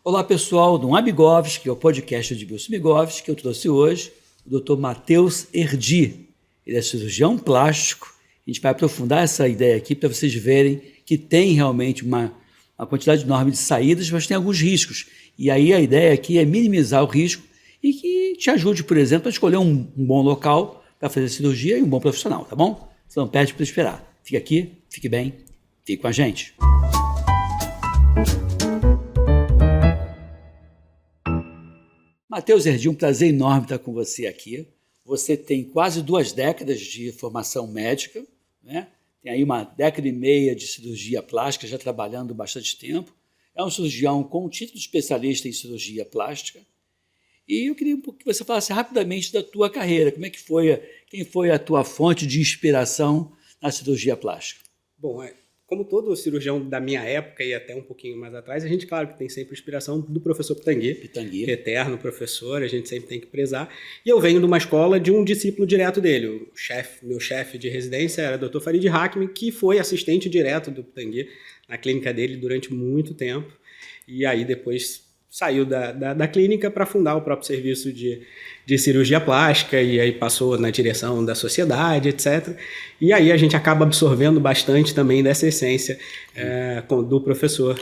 Olá pessoal, do Amigovski, que é o podcast de Wilson Migovski, que eu trouxe hoje, o Dr. Matheus Herdy. Ele é cirurgião plástico. A gente vai aprofundar essa ideia aqui para vocês verem que tem realmente uma quantidade enorme de saídas, mas tem alguns riscos. E aí a ideia aqui é minimizar o risco e que te ajude, por exemplo, a escolher um bom local para fazer cirurgia e um bom profissional, tá bom? Você não perde para esperar. Fique aqui, fique bem, fique com a gente. Matheus Herdy, um prazer enorme estar com você aqui. Você tem quase 2 décadas de formação médica, né? Tem aí 1 década e meia de cirurgia plástica, já trabalhando bastante tempo. É um cirurgião com título de especialista em cirurgia plástica. E eu queria que você falasse rapidamente da tua carreira. Como é que foi, quem foi a tua fonte de inspiração na cirurgia plástica? Bom, como todo cirurgião da minha época e até um pouquinho mais atrás, a gente, claro, que tem sempre inspiração do professor Pitangui, eterno professor, a gente sempre tem que prezar. E eu venho de uma escola de um discípulo direto dele. Meu chefe de residência era o Dr. Farid Hakmi, que foi assistente direto do Pitangui na clínica dele durante muito tempo. E aí depois saiu da clínica para fundar o próprio serviço de cirurgia plástica e aí passou na direção da sociedade, etc. E aí a gente acaba absorvendo bastante também dessa essência do professor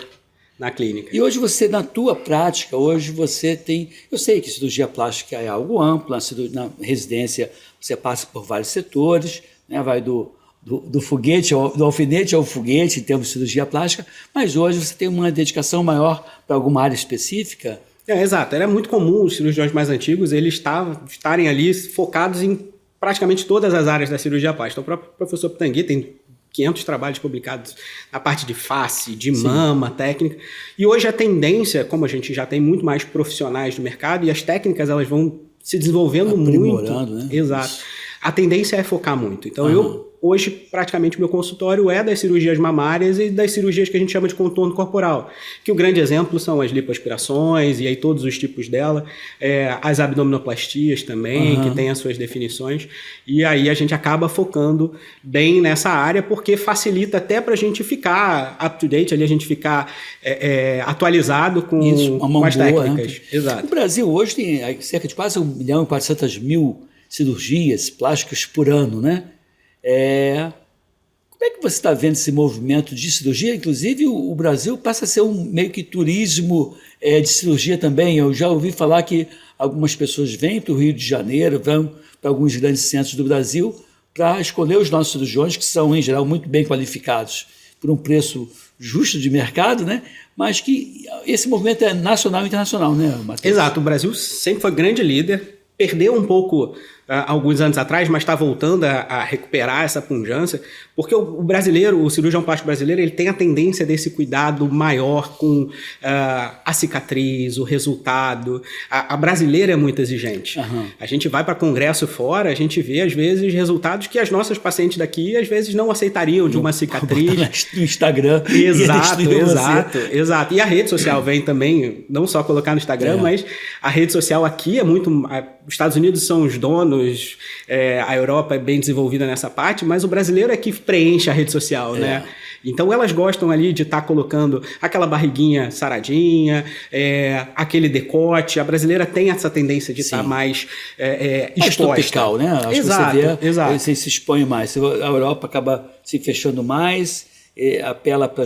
na clínica. E hoje você, na tua prática, hoje você tem... Eu sei que cirurgia plástica é algo amplo, na residência você passa por vários setores, né? Vai do foguete, do alfinete ao foguete, em termos de cirurgia plástica, mas hoje você tem uma dedicação maior para alguma área específica? Exato. Era muito comum os cirurgiões mais antigos eles estarem ali focados em praticamente todas as áreas da cirurgia plástica. O próprio professor Pitangui tem 500 trabalhos publicados na parte de face, de mama, técnica. E hoje a tendência, como a gente já tem muito mais profissionais no mercado e as técnicas elas vão se desenvolvendo aprimorando, muito. Né? Exato. A tendência é focar muito. Então hoje, praticamente, o meu consultório é das cirurgias mamárias e das cirurgias que a gente chama de contorno corporal, que o grande exemplo são as lipoaspirações e aí todos os tipos dela, as abdominoplastias também, que tem as suas definições, e aí a gente acaba focando bem nessa área, porque facilita até para a gente ficar up-to-date, ali a gente ficar atualizado com as técnicas. Né? Exato. O Brasil hoje tem cerca de quase 1.400.000 cirurgias plásticas por ano, né? Como é que você está vendo esse movimento de cirurgia? Inclusive, o Brasil passa a ser um meio que turismo de cirurgia também. Eu já ouvi falar que algumas pessoas vêm para o Rio de Janeiro, vão para alguns grandes centros do Brasil para escolher os nossos cirurgiões, que são, em geral, muito bem qualificados por um preço justo de mercado, né? Mas que esse movimento é nacional e internacional, né, Matheus? Exato. O Brasil sempre foi grande líder, perdeu um pouco alguns anos atrás, mas está voltando a recuperar essa pujança, porque o brasileiro, o cirurgião plástico brasileiro, ele tem a tendência desse cuidado maior com a cicatriz, o resultado. A brasileira é muito exigente. A gente vai para congresso fora, a gente vê, às vezes, resultados que as nossas pacientes daqui, às vezes, não aceitariam de uma cicatriz. No Instagram. Exato. E a rede social vem também, não só colocar no Instagram, mas a rede social aqui é muito... Os Estados Unidos são os donos, a Europa é bem desenvolvida nessa parte, mas o brasileiro é que preenche a rede social, né? Então elas gostam ali de estar colocando aquela barriguinha saradinha, aquele decote. A brasileira tem essa tendência de estar mais exposta. Tropical, né? Acho exato, que exato. Você se expõe mais. A Europa acaba se fechando mais, apela para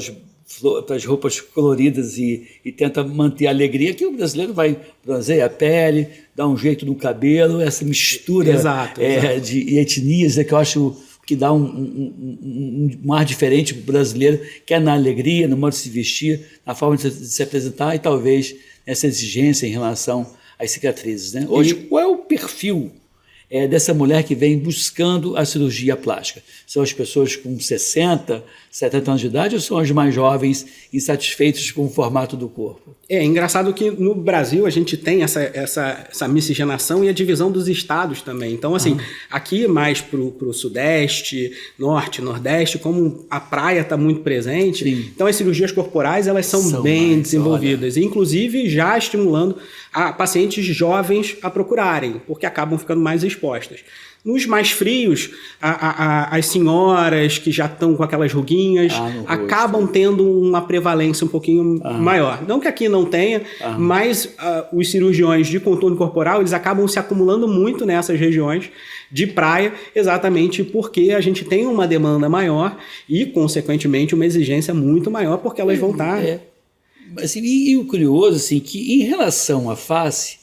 as roupas coloridas e tenta manter a alegria, que o brasileiro vai bronzear a pele, dá um jeito no cabelo, essa mistura de etnias que eu acho que dá um ar diferente para o brasileiro, que é na alegria, no modo de se vestir, na forma de se apresentar e talvez essa exigência em relação às cicatrizes, né? Hoje, qual é o perfil dessa mulher que vem buscando a cirurgia plástica? São as pessoas com 60, 70 anos de idade ou são as mais jovens insatisfeitos com o formato do corpo? É engraçado que no Brasil a gente tem essa miscigenação e a divisão dos estados também. Então, assim, aqui mais para o sudeste, norte, nordeste, como a praia está muito presente, então as cirurgias corporais elas são bem desenvolvidas, inclusive já estimulando a pacientes jovens a procurarem, porque acabam ficando mais expostas. Nos mais frios, as senhoras que já estão com aquelas ruguinhas acabam tendo uma prevalência um pouquinho maior. Não que aqui não tenha, mas os cirurgiões de contorno corporal, eles acabam se acumulando muito nessas regiões de praia, exatamente porque a gente tem uma demanda maior e, consequentemente, uma exigência muito maior, porque elas vão estar... Assim, e o curioso, assim, que em relação à face,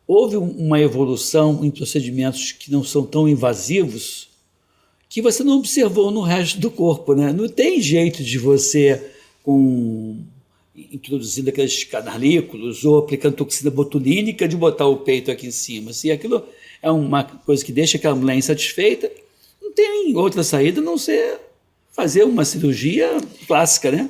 houve uma evolução em procedimentos que não são tão invasivos que você não observou no resto do corpo, né? Não tem jeito de você, introduzindo aqueles canalículos ou aplicando toxina botulínica, de botar o peito aqui em cima. Se aquilo é uma coisa que deixa aquela mulher insatisfeita, não tem outra saída a não ser fazer uma cirurgia clássica, né?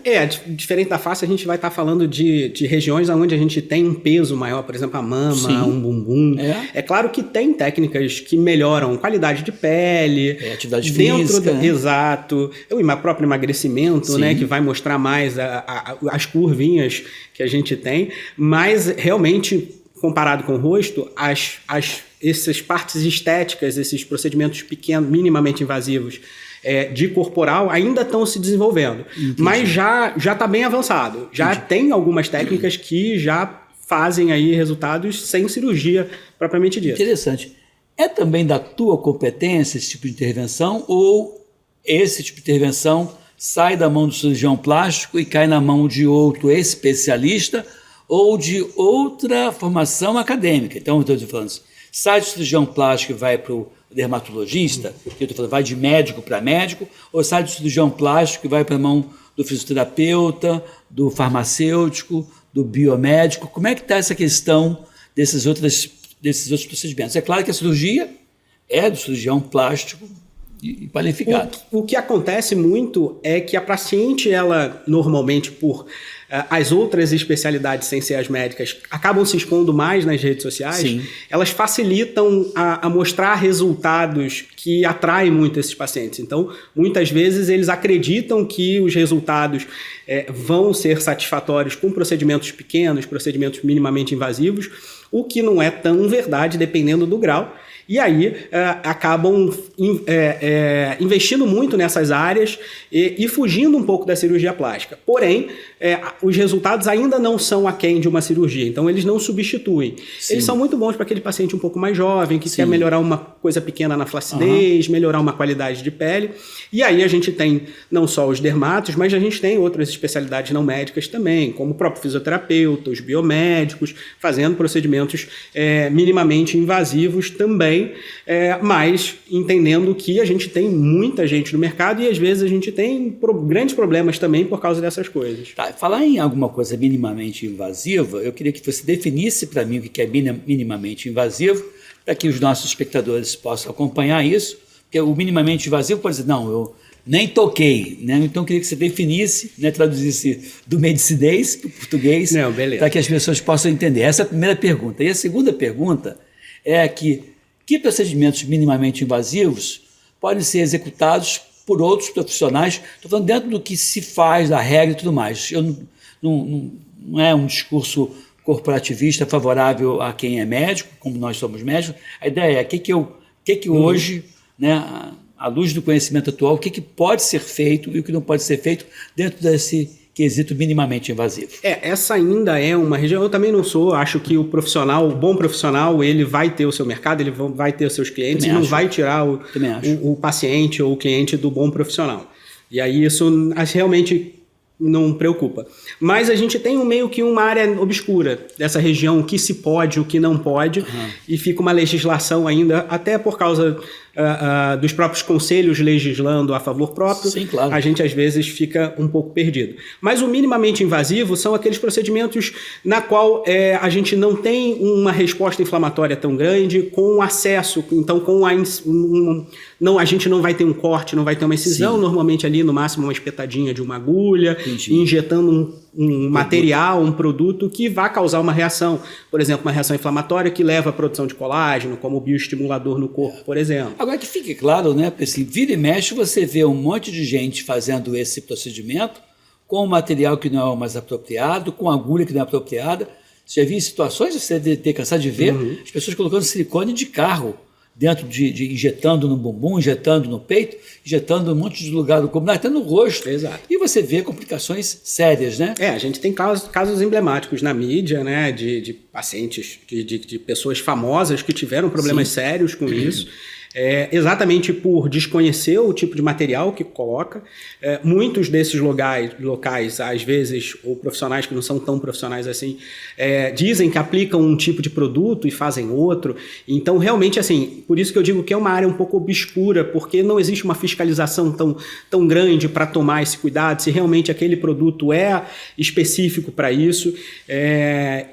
Diferente da face, a gente vai estar falando de regiões onde a gente tem um peso maior, por exemplo, a mama, um bumbum. É claro que tem técnicas que melhoram qualidade de pele, atividade física, né? Exato. O próprio emagrecimento, né, que vai mostrar mais as curvinhas que a gente tem, mas realmente, comparado com o rosto, essas partes estéticas, esses procedimentos pequenos, minimamente invasivos, de corporal ainda estão se desenvolvendo. Entendi. Mas já está bem avançado. Já tem algumas técnicas que já fazem aí resultados sem cirurgia propriamente dita. Interessante. É também da tua competência esse tipo de intervenção, ou esse tipo de intervenção sai da mão do cirurgião plástico e cai na mão de outro especialista ou de outra formação acadêmica? Então, eu estou falando, sai do cirurgião plástico e vai para o dermatologista, que eu estou falando, vai de médico para médico, ou sai do cirurgião plástico e vai para a mão do fisioterapeuta, do farmacêutico, do biomédico? Como é que está essa questão desses outros procedimentos? É claro que a cirurgia é do cirurgião plástico e qualificado. O que acontece muito é que a paciente, ela normalmente, por as outras especialidades sem ser as médicas, acabam se expondo mais nas redes sociais. Sim. Elas facilitam a mostrar resultados que atraem muito esses pacientes. Então, muitas vezes, eles acreditam que os resultados vão ser satisfatórios com procedimentos pequenos, procedimentos minimamente invasivos, o que não é tão verdade, dependendo do grau. E aí acabam investindo muito nessas áreas e fugindo um pouco da cirurgia plástica. Porém, os resultados ainda não são aquém de uma cirurgia, então eles não substituem. Sim. Eles são muito bons para aquele paciente um pouco mais jovem, que quer melhorar uma coisa pequena na flacidez, melhorar uma qualidade de pele. E aí a gente tem não só os dermatos, mas a gente tem outras especialidades não médicas também, como o próprio fisioterapeuta, os biomédicos, fazendo procedimentos minimamente invasivos também. Mas entendendo que a gente tem muita gente no mercado e às vezes a gente tem grandes problemas também por causa dessas coisas. Tá, falar em alguma coisa minimamente invasiva, eu queria que você definisse para mim o que é minimamente invasivo, para que os nossos espectadores possam acompanhar isso, porque o minimamente invasivo pode dizer, não, eu nem toquei, né? Então eu queria que você definisse, né, traduzisse do medicidez para o português, para que as pessoas possam entender. Essa é a primeira pergunta. E a segunda pergunta é que procedimentos minimamente invasivos podem ser executados por outros profissionais? Estou falando dentro do que se faz, da regra e tudo mais. Não é um discurso corporativista favorável a quem é médico, como nós somos médicos. A ideia é o que hoje, né, à luz do conhecimento atual, o que pode ser feito e o que não pode ser feito dentro desse quesito minimamente invasivo. Essa ainda é uma região, eu também não acho que o bom profissional, ele vai ter o seu mercado, ele vai ter os seus clientes e não vai tirar o paciente ou o cliente do bom profissional. E aí isso realmente não preocupa. Mas a gente tem meio que uma área obscura dessa região, o que se pode, o que não pode, e fica uma legislação ainda, até por causa dos próprios conselhos legislando a favor próprio. Sim, claro. A gente às vezes fica um pouco perdido. Mas o minimamente invasivo são aqueles procedimentos na qual a gente não tem uma resposta inflamatória tão grande, com acesso, então a gente não vai ter um corte, não vai ter uma incisão, normalmente ali no máximo uma espetadinha de uma agulha, injetando um material, um produto que vai causar uma reação, por exemplo, uma reação inflamatória que leva à produção de colágeno, como bioestimulador no corpo, por exemplo. Agora que fique claro, né, assim, vira e mexe você vê um monte de gente fazendo esse procedimento com material que não é o mais apropriado, com agulha que não é apropriada. Você já viu situações, você deve ter cansado de ver, as pessoas colocando silicone de carro, dentro injetando no bumbum, injetando no peito, injetando em um monte de lugar do corpo, até no rosto. Exato. E você vê complicações sérias, né? A gente tem casos emblemáticos na mídia, né, de pacientes, de pessoas famosas que tiveram problemas sérios com isso. Exatamente por desconhecer o tipo de material que coloca. Muitos desses locais, às vezes, ou profissionais que não são tão profissionais assim, dizem que aplicam um tipo de produto e fazem outro. Então, realmente, assim, por isso que eu digo que é uma área um pouco obscura, porque não existe uma fiscalização tão grande para tomar esse cuidado, se realmente aquele produto é específico para isso.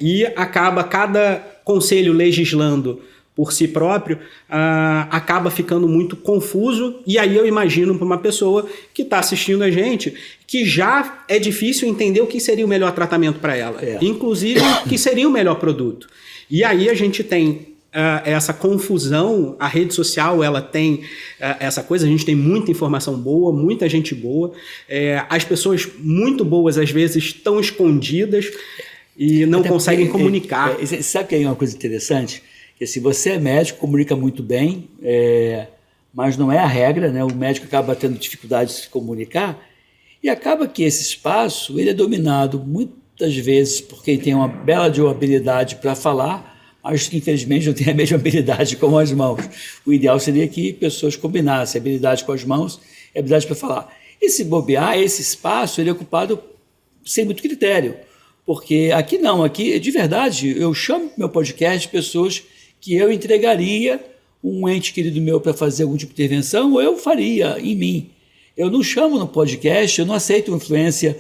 E acaba cada conselho legislando por si próprio, acaba ficando muito confuso, e aí eu imagino para uma pessoa que está assistindo a gente, que já é difícil entender o que seria o melhor tratamento para ela, inclusive o que seria o melhor produto. E aí a gente tem essa confusão, a rede social ela tem essa coisa, a gente tem muita informação boa, muita gente boa, as pessoas muito boas às vezes estão escondidas e não conseguem comunicar. Sabe que é uma coisa interessante? Que se você é médico, comunica muito bem, mas não é a regra, né? O médico acaba tendo dificuldade de se comunicar e acaba que esse espaço ele é dominado muitas vezes por quem tem uma bela de uma habilidade para falar, mas infelizmente não tem a mesma habilidade com as mãos. O ideal seria que pessoas combinassem habilidade com as mãos e habilidade para falar. E se bobear, esse espaço ele é ocupado sem muito critério, porque aqui não, aqui de verdade eu chamo meu podcast pessoas que eu entregaria um ente querido meu para fazer algum tipo de intervenção, ou eu faria em mim. Eu não chamo no podcast, eu não aceito uma influência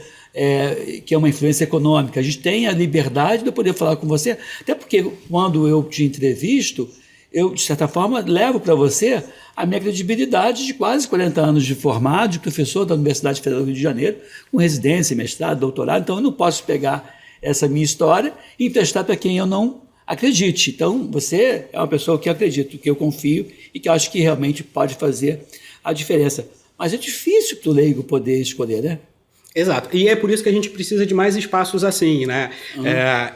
que é uma influência econômica. A gente tem a liberdade de eu poder falar com você, até porque quando eu te entrevisto, eu, de certa forma, levo para você a minha credibilidade de quase 40 anos de formado, de professor da Universidade Federal do Rio de Janeiro, com residência, mestrado, doutorado, então eu não posso pegar essa minha história e emprestar para quem eu não acredite. Então, você é uma pessoa que eu acredito, que eu confio e que eu acho que realmente pode fazer a diferença. Mas é difícil para o leigo poder escolher, né? Exato. E é por isso que a gente precisa de mais espaços assim, né?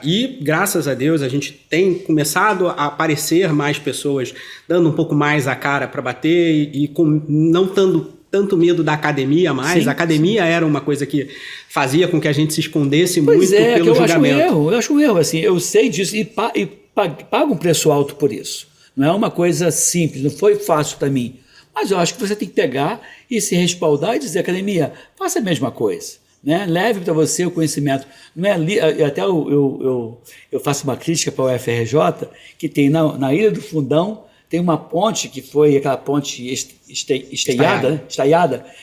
E, graças a Deus, a gente tem começado a aparecer mais pessoas dando um pouco mais a cara para bater e não dando tanto medo da academia mais. A academia era uma coisa que fazia com que a gente se escondesse muito pelo julgamento. Eu acho um erro, assim, eu sei disso e pago um preço alto por isso. Não é uma coisa simples, não foi fácil para mim. Mas eu acho que você tem que pegar e se respaldar e dizer, academia, faça a mesma coisa. Né? Leve para você o conhecimento. Não é até eu faço uma crítica para o UFRJ, que tem na Ilha do Fundão, tem uma ponte que foi aquela ponte estaiada,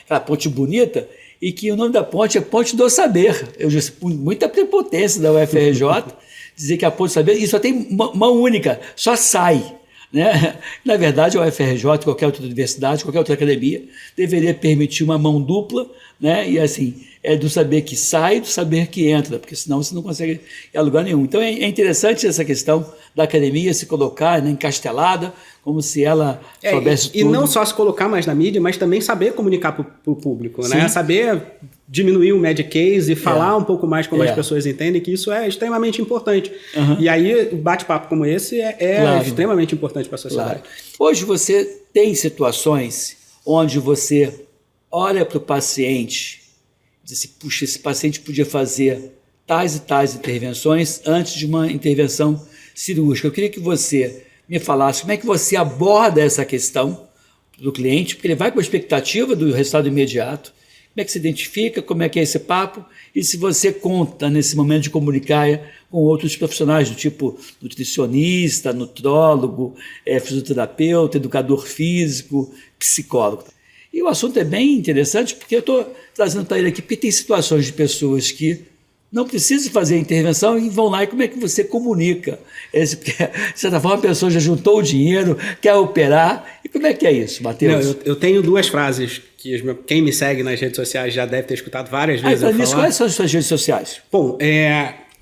aquela ponte bonita, e que o nome da ponte é Ponte do Saber. Eu disse, muita prepotência da UFRJ dizer que a Ponte do Saber, e só tem uma única, só sai. Né? Na verdade, a UFRJ, qualquer outra universidade, qualquer outra academia, deveria permitir uma mão dupla, né? E assim, é do saber que sai e do saber que entra, porque senão você não consegue ir a lugar nenhum. Então é interessante essa questão da academia se colocar, né, encastelada, como se ela soubesse tudo. E não só se colocar mais na mídia, mas também saber comunicar para o público, né? Saber diminuir o medic case e falar um pouco mais como as pessoas entendem, que isso é extremamente importante. E aí, bate-papo como esse é extremamente importante para a sociedade. Hoje você tem situações onde você olha para o paciente e diz assim, puxa, esse paciente podia fazer tais e tais intervenções antes de uma intervenção cirúrgica. Eu queria que você me falasse como é que você aborda essa questão do cliente, porque ele vai com a expectativa do resultado imediato. Como é que se identifica, como é que é esse papo, e se você conta nesse momento de comunicar com outros profissionais do tipo nutricionista, nutrólogo, fisioterapeuta, educador físico, psicólogo. E o assunto é bem interessante porque eu estou trazendo para ele aqui, porque tem situações de pessoas que não precisam fazer a intervenção e vão lá e como é que você comunica? Porque, de certa forma, a pessoa já juntou o dinheiro, quer operar. E como é que é isso, Matheus? Não, eu tenho duas frases que quem me segue nas redes sociais já deve ter escutado várias vezes. Quais são as suas redes sociais? Bom,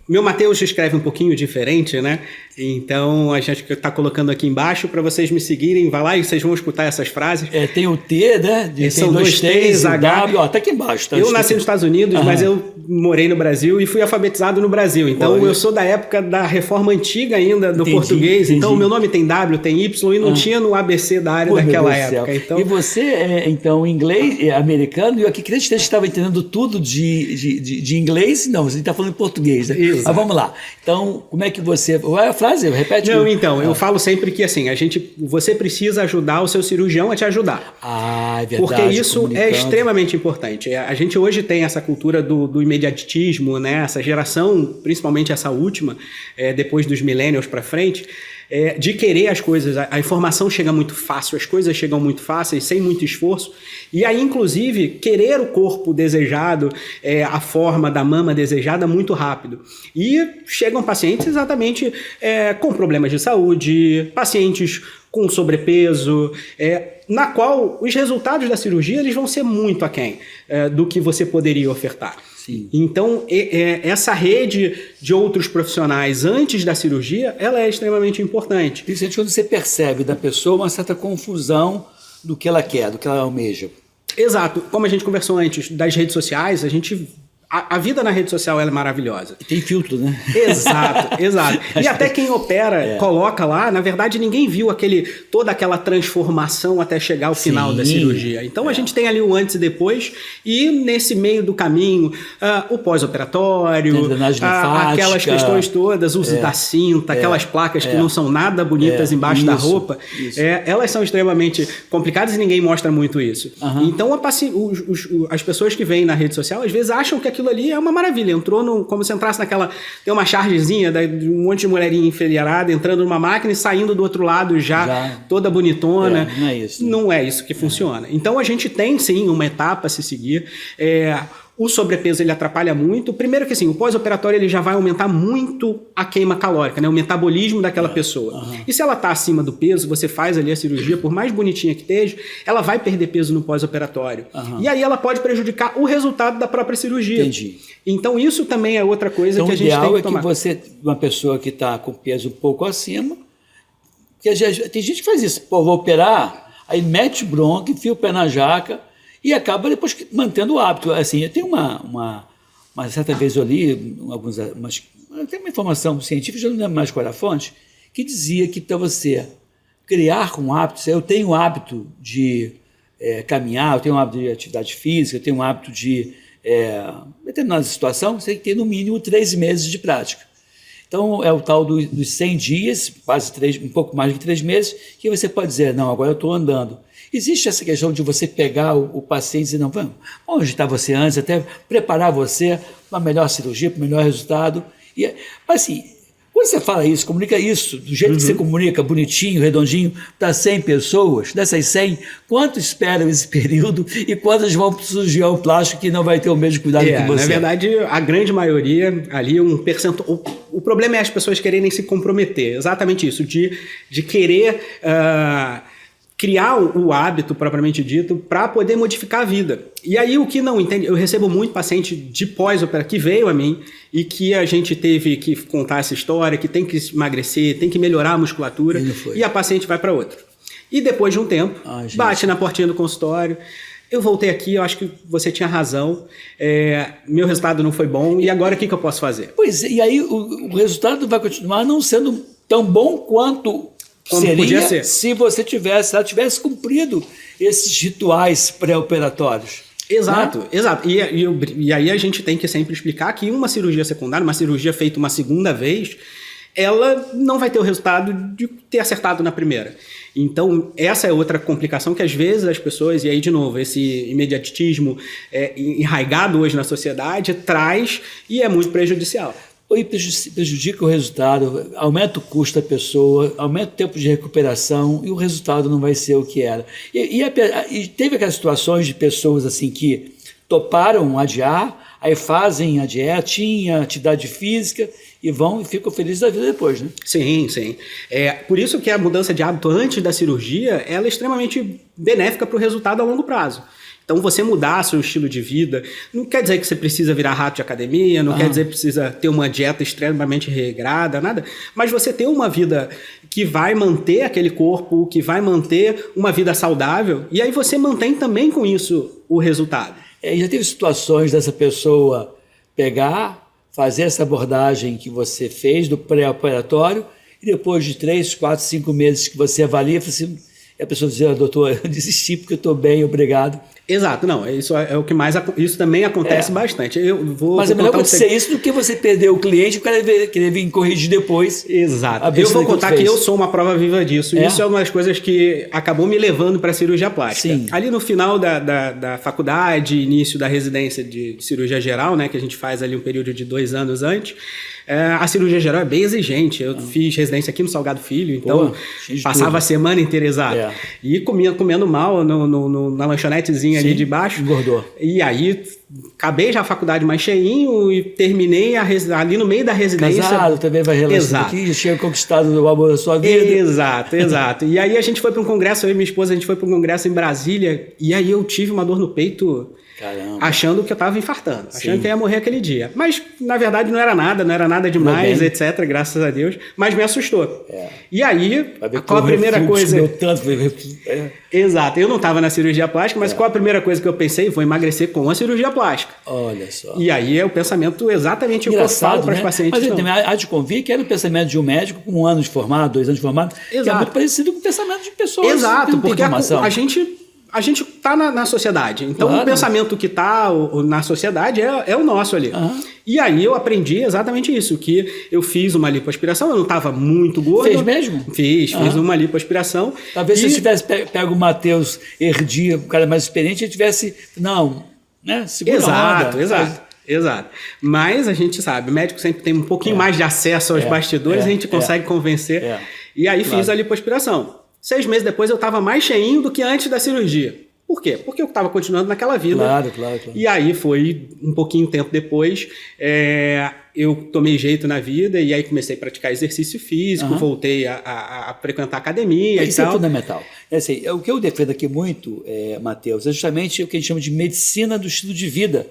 Meu Matheus escreve um pouquinho diferente, né? Então a gente está colocando aqui embaixo para vocês me seguirem. Vai lá e vocês vão escutar essas frases. Tem o T, né? São dois T's, o W, tá aqui embaixo. Tá eu nasci nos Estados Unidos, mas eu morei no Brasil e fui alfabetizado no Brasil. Então eu sou da época da reforma antiga ainda do português. Então o meu nome tem W, tem Y e não tinha no ABC da área daquela época. Então... E você então, inglês, americano, e eu aqui queria que você estava entendendo tudo de inglês. Não, você está falando em português, né? Mas vamos lá. Então, como é que você... Qual é a frase? Repete. Não, então, eu falo sempre que assim, você precisa ajudar o seu cirurgião a te ajudar. É verdade. Porque isso é extremamente importante. A gente hoje tem essa cultura do imediatismo, né? Essa geração, principalmente essa última, depois dos millennials para frente, de querer as coisas. A informação chega muito fácil, as coisas chegam muito fáceis, sem muito esforço. E aí, inclusive, querer o corpo desejado, a forma da mama desejada muito rápido. E chegam pacientes exatamente com problemas de saúde, pacientes com sobrepeso, na qual os resultados da cirurgia eles vão ser muito aquém do que você poderia ofertar. Sim. Então, essa rede de outros profissionais antes da cirurgia, ela é extremamente importante. Principalmente quando você percebe da pessoa uma certa confusão do que ela quer, do que ela almeja. Exato. Como a gente conversou antes das redes sociais, a vida na rede social ela é maravilhosa. E tem filtro, né? Exato, exato. E até quem opera, coloca lá, na verdade ninguém viu toda aquela transformação até chegar ao final da cirurgia. Então a gente tem ali o antes e depois, e nesse meio do caminho, o pós-operatório, aquelas questões todas, uso da cinta, aquelas placas que não são nada bonitas embaixo da roupa, elas são extremamente complicadas e ninguém mostra muito isso. Então as pessoas que vêm na rede social, às vezes acham que aquilo ali é uma maravilha. Entrou como se entrasse naquela... Tem uma chargezinha de um monte de mulherinha enfileirada entrando numa máquina e saindo do outro lado já toda bonitona. Não é isso. Né? Não é isso que funciona. Então a gente tem sim uma etapa a se seguir. O sobrepeso ele atrapalha muito. Primeiro que assim, o pós-operatório ele já vai aumentar muito a queima calórica, né? O metabolismo daquela pessoa. E se ela está acima do peso, você faz ali a cirurgia, por mais bonitinha que esteja, ela vai perder peso no pós-operatório. E aí ela pode prejudicar o resultado da própria cirurgia. Entendi. Então isso também é outra coisa que a gente tem que tomar. O ideal é que você, uma pessoa que está com peso um pouco acima, porque tem gente que faz isso, vou operar, aí mete bronca, enfia o pé na jaca, e acaba depois mantendo o hábito. Assim, eu tenho uma certa vez eu li tem uma informação científica, já não lembro mais qual era a fonte, que dizia que para você criar um hábito, eu tenho o hábito de caminhar, eu tenho o hábito de atividade física, eu tenho o hábito de determinada situação, você tem que ter no mínimo 3 meses de prática. Então, é o tal dos 100 dias, um pouco mais de 3 meses, que você pode dizer, não, agora eu estou andando. Existe essa questão de você pegar o paciente e dizer, não, vamos agitar você antes, até preparar você para uma melhor cirurgia, para um melhor resultado. Mas assim, quando você fala isso, comunica isso, do jeito que você comunica, bonitinho, redondinho, para 100 pessoas, dessas 100, quantos esperam esse período e quantas vão para o cirurgião plástico que não vai ter o mesmo cuidado que você? Na verdade, a grande maioria, ali um percentual... O problema é as pessoas quererem se comprometer, exatamente isso, de querer... criar o hábito, propriamente dito, para poder modificar a vida. E aí, o que não entende... Eu recebo muito paciente de pós-operatório que veio a mim e que a gente teve que contar essa história, que tem que emagrecer, tem que melhorar a musculatura, e a paciente vai para outra. E depois de um tempo, bate na portinha do consultório... Eu voltei aqui, eu acho que você tinha razão, meu resultado não foi bom, e agora o que eu posso fazer? Pois é, e aí o resultado vai continuar não sendo tão bom quanto seria se você tivesse cumprido esses rituais pré-operatórios. Exato, né? Exato. E aí a gente tem que sempre explicar que uma cirurgia secundária, uma cirurgia feita uma segunda vez, ela não vai ter o resultado de ter acertado na primeira. Então, essa é outra complicação que às vezes as pessoas, e aí de novo, esse imediatismo enraizado hoje na sociedade traz e é muito prejudicial. E prejudica o resultado, aumenta o custo da pessoa, aumenta o tempo de recuperação e o resultado não vai ser o que era. E teve aquelas situações de pessoas assim que toparam adiar, aí fazem a dietinha, atividade física e vão e ficam felizes da vida depois, né? Sim, sim. Por isso que a mudança de hábito antes da cirurgia ela é extremamente benéfica para o resultado a longo prazo. Então, você mudar seu estilo de vida não quer dizer que você precisa virar rato de academia, não quer dizer que precisa ter uma dieta extremamente regrada, nada. Mas você ter uma vida que vai manter aquele corpo, que vai manter uma vida saudável, e aí você mantém também com isso o resultado. Já teve situações dessa pessoa pegar, fazer essa abordagem que você fez do pré-operatório, e depois de 3, 4, 5 meses que você avalia, assim, a pessoa dizer, doutor, eu desisti porque eu estou bem, obrigado. Exato, não, isso é o que mais, isso também acontece bastante. Mas é melhor acontecer isso do que você perder o cliente e o cara querer vir corrigir depois. Exato. Eu vou contar que eu sou uma prova viva disso. Isso é uma das coisas que acabou me levando para a cirurgia plástica. Sim. Ali no final da faculdade, início da residência de cirurgia geral, né, que a gente faz ali um período de 2 anos antes, a cirurgia geral é bem exigente. Eu fiz residência aqui no Salgado Filho, então passava a semana inteira, exato. E comendo mal na lanchonetezinha ali de baixo. Engordou. E aí, acabei já a faculdade mais cheinho e terminei ali no meio da residência. Casado, também vai relacionar aqui, chega conquistado o amor da sua vida. Exato. E aí a gente foi para um congresso, eu e minha esposa, a gente foi para um congresso em Brasília, e aí eu tive uma dor no peito. Caramba. Achando que eu estava infartando, achando que eu ia morrer aquele dia. Mas, na verdade, não era nada demais, etc., graças a Deus. Mas me assustou. E aí, qual a primeira coisa... Exato, eu não estava na cirurgia plástica, mas qual a primeira coisa que eu pensei? Vou emagrecer com a cirurgia plástica. Olha só. E aí é o pensamento exatamente o que eu falo para os pacientes. Mas também há de convir que era o pensamento de um médico com 1 ano de formado, 2 anos de formado, que é muito parecido com o pensamento de pessoas. Exato, porque a gente está na sociedade. Então, o pensamento que está na sociedade é o nosso ali. E aí eu aprendi exatamente isso, que eu fiz uma lipoaspiração, eu não estava muito gordo. Fez mesmo? Fiz uma lipoaspiração. Talvez se eu tivesse pego o Matheus Herdia, o cara mais experiente, ele tivesse... Não, né? Segura a onda. Exato. Mas a gente sabe, o médico sempre tem um pouquinho mais de acesso aos bastidores, a gente consegue convencer. E aí fiz a lipoaspiração. 6 meses depois eu estava mais cheinho do que antes da cirurgia. Por quê? Porque eu estava continuando naquela vida. Claro. E aí foi um pouquinho tempo depois, eu tomei jeito na vida e aí comecei a praticar exercício físico, voltei a frequentar academia e tal. Isso é fundamental. Assim, o que eu defendo aqui muito, Matheus, é justamente o que a gente chama de medicina do estilo de vida.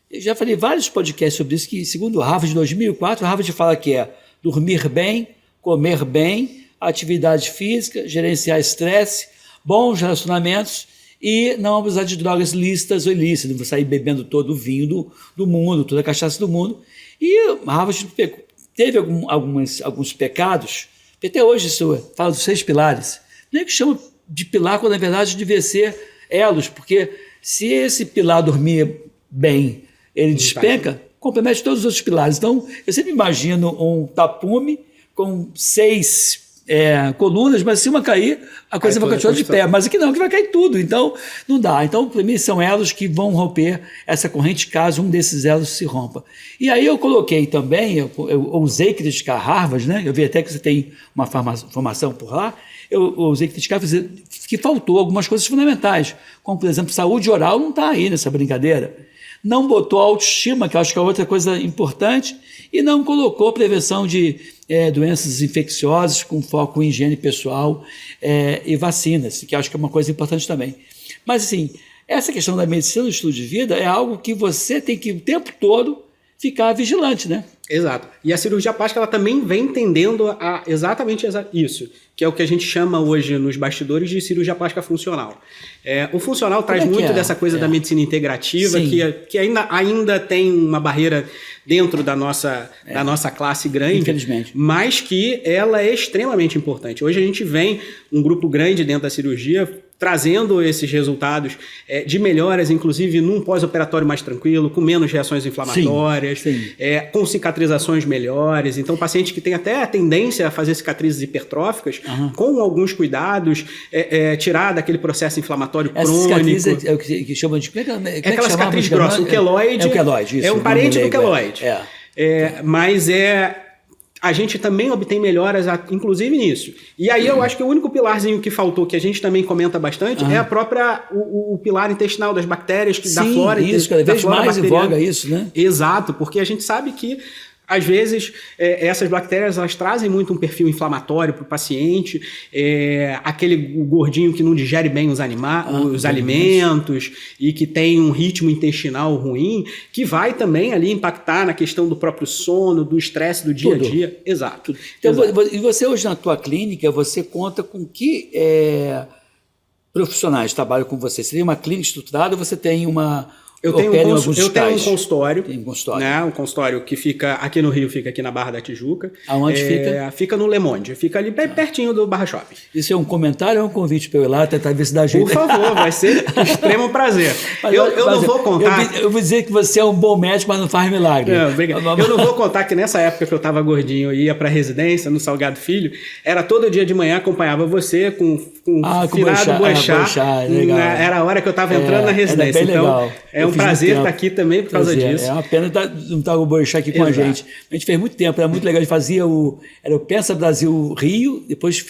Eu já falei vários podcasts sobre isso, que segundo o Harvard de 2004, o Harvard fala que é dormir bem, comer bem, atividade física, gerenciar estresse, bons relacionamentos e não abusar de drogas lícitas ou ilícitas, não sair bebendo todo o vinho do mundo, toda a cachaça do mundo. E Harvard teve alguns pecados, até hoje isso fala dos 6 pilares. Não é que chama de pilar quando na verdade devia ser elos, porque se esse pilar dormir bem, ele despenca, compromete todos os outros pilares. Então, eu sempre imagino um tapume com 6 colunas, mas se uma cair, a coisa vai continuar de pé. Mas aqui não, que vai cair tudo. Então, não dá. Então, para mim, são elos que vão romper essa corrente caso um desses elos se rompa. E aí eu coloquei também, eu ousei criticar Harvard, né? Eu vi até que você tem uma formação por lá. Eu ousei criticar que faltou algumas coisas fundamentais, como, por exemplo, saúde oral não está aí nessa brincadeira. Não botou autoestima, que eu acho que é outra coisa importante, e não colocou prevenção de doenças infecciosas com foco em higiene pessoal e vacinas, que eu acho que é uma coisa importante também. Mas, assim, essa questão da medicina do estilo de vida é algo que você tem que, o tempo todo, ficar vigilante, né? Exato. E a cirurgia plástica ela também vem entendendo exatamente isso, que é o que a gente chama hoje nos bastidores de cirurgia plástica funcional. O funcional traz muito dessa coisa da medicina integrativa, que ainda tem uma barreira dentro da nossa classe grande, infelizmente, mas que ela é extremamente importante. Hoje a gente vem um grupo grande dentro da cirurgia trazendo esses resultados de melhoras, inclusive num pós-operatório mais tranquilo, com menos reações inflamatórias, com cicatrizações melhores. Então, paciente que tem até a tendência a fazer cicatrizes hipertróficas, com alguns cuidados, tirar daquele processo inflamatório crônico. Essa cicatriz é o que chama de... aquela cicatriz grossa, o queloide. O queloide, isso. É um parente do queloide. Mas a gente também obtém melhoras, inclusive nisso. E aí eu acho que o único pilarzinho que faltou, que a gente também comenta bastante, é o pilar intestinal das bactérias, da flora. Isso, cada vez mais em voga isso, né? Exato, porque a gente sabe que Às vezes, essas bactérias elas trazem muito um perfil inflamatório para o paciente, aquele gordinho que não digere bem os alimentos e que tem um ritmo intestinal ruim, que vai também ali impactar na questão do próprio sono, do estresse do dia a dia. Exato. Então, e você hoje na tua clínica, você conta com que profissionais trabalham com você? Você tem uma clínica estruturada ou você tem uma... Eu tenho um consultório. Tem um consultório. Né? Um consultório que fica aqui no Rio, fica aqui na Barra da Tijuca. Aonde fica? Fica no Le Monde. Fica ali pertinho do Barra Shopping. Isso é um comentário ou é um convite para eu ir lá tentar ver se dá jeito? Por favor, vai ser extremo prazer. Eu não vou contar... Eu vou dizer que você é um bom médico, mas não faz milagre. Não, obrigado. Eu não vou contar que nessa época que eu estava gordinho e ia para residência, no Salgado Filho, era todo dia de manhã, acompanhava você com finado Boechat. Era a hora que eu estava entrando na residência. Então, legal. Um prazer estar aqui também por causa disso. É uma pena não estar o Boechat aqui com a gente. A gente fez muito tempo, era muito legal. A gente fazia era o Pensa Brasil Rio, depois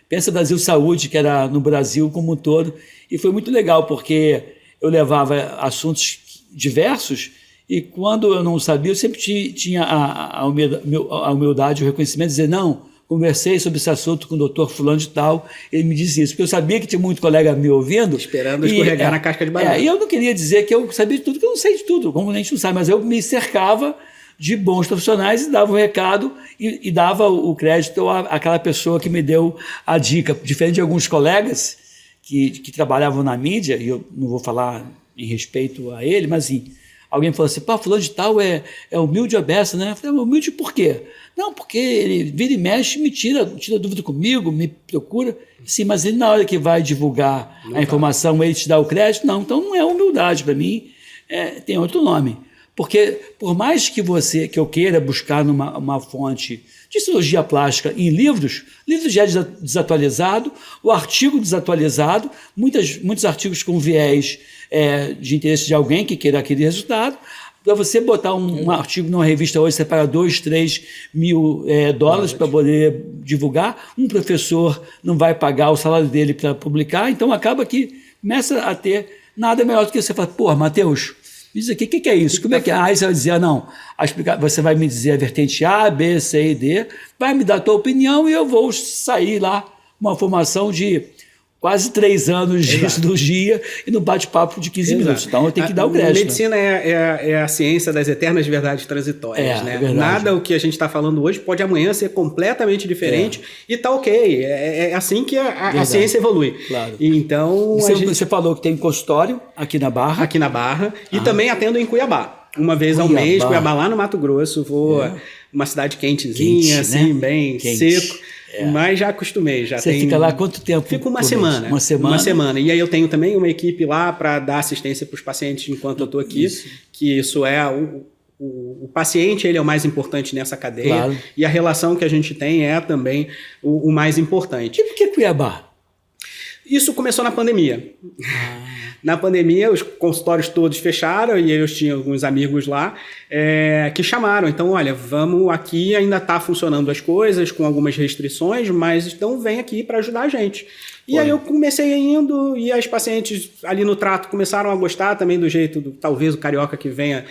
Pensa Brasil Saúde, que era no Brasil como um todo. E foi muito legal, porque eu levava assuntos diversos e quando eu não sabia, eu sempre tinha a humildade, o reconhecimento de dizer, não, conversei sobre esse assunto com o doutor fulano de tal, ele me disse isso, porque eu sabia que tinha muito colega me ouvindo. Esperando escorregar na casca de banana. E eu não queria dizer que eu sabia de tudo, que eu não sei de tudo, como a gente não sabe, mas eu me cercava de bons profissionais e dava o recado e dava o crédito àquela pessoa que me deu a dica. Diferente de alguns colegas que trabalhavam na mídia, e eu não vou falar em respeito a ele, mas assim, alguém falou assim, pá, fulano de tal é humilde e obeso, né? Eu falei, humilde por quê? Não, porque ele vira e mexe, me tira dúvida comigo, me procura. Sim, mas ele na hora que vai divulgar a informação, ele te dá o crédito? Não, então não é humildade para mim, tem outro nome. Porque por mais que eu queira buscar uma fonte de cirurgia plástica em livros já é desatualizado, o artigo desatualizado, muitos artigos com viés de interesse de alguém que queira aquele resultado. Para você botar um artigo numa revista hoje, você paga 2, 3 mil dólares para poder divulgar. Um professor não vai pagar o salário dele para publicar, então acaba que começa a ter nada melhor do que você falar, pô, Matheus, me diz aqui, o que é isso? Como é que é? Aí você vai dizer, não, você vai me dizer a vertente A, B, C e D, vai me dar a tua opinião e eu vou sair lá uma formação de quase 3 anos de cirurgia e no bate-papo de 15 minutos. Então eu tenho que dar o crédito. Medicina é a ciência das eternas verdades transitórias. Né? Nada o que a gente está falando hoje pode amanhã ser completamente diferente e tá ok. É assim que a ciência evolui. Claro. Então, você falou que tem consultório aqui na Barra. Aqui na Barra. E também atendo em Cuiabá. Uma vez ao mês, Cuiabá lá no Mato Grosso. Vou uma cidade quentezinha, assim, né? Bem seco. Mas já acostumei. Você fica lá quanto tempo? Fico uma semana. Uma semana. E aí eu tenho também uma equipe lá para dar assistência para os pacientes enquanto eu estou aqui. Que isso o paciente ele é o mais importante nessa cadeia. Claro. E a relação que a gente tem é também o mais importante. E por que Cuiabá? Isso começou na pandemia. Na pandemia, os consultórios todos fecharam e eu tinha alguns amigos lá que chamaram. Então, olha, vamos aqui, ainda está funcionando as coisas com algumas restrições, mas então vem aqui para ajudar a gente. E aí eu comecei indo e as pacientes ali no trato começaram a gostar também do jeito, talvez o carioca que venha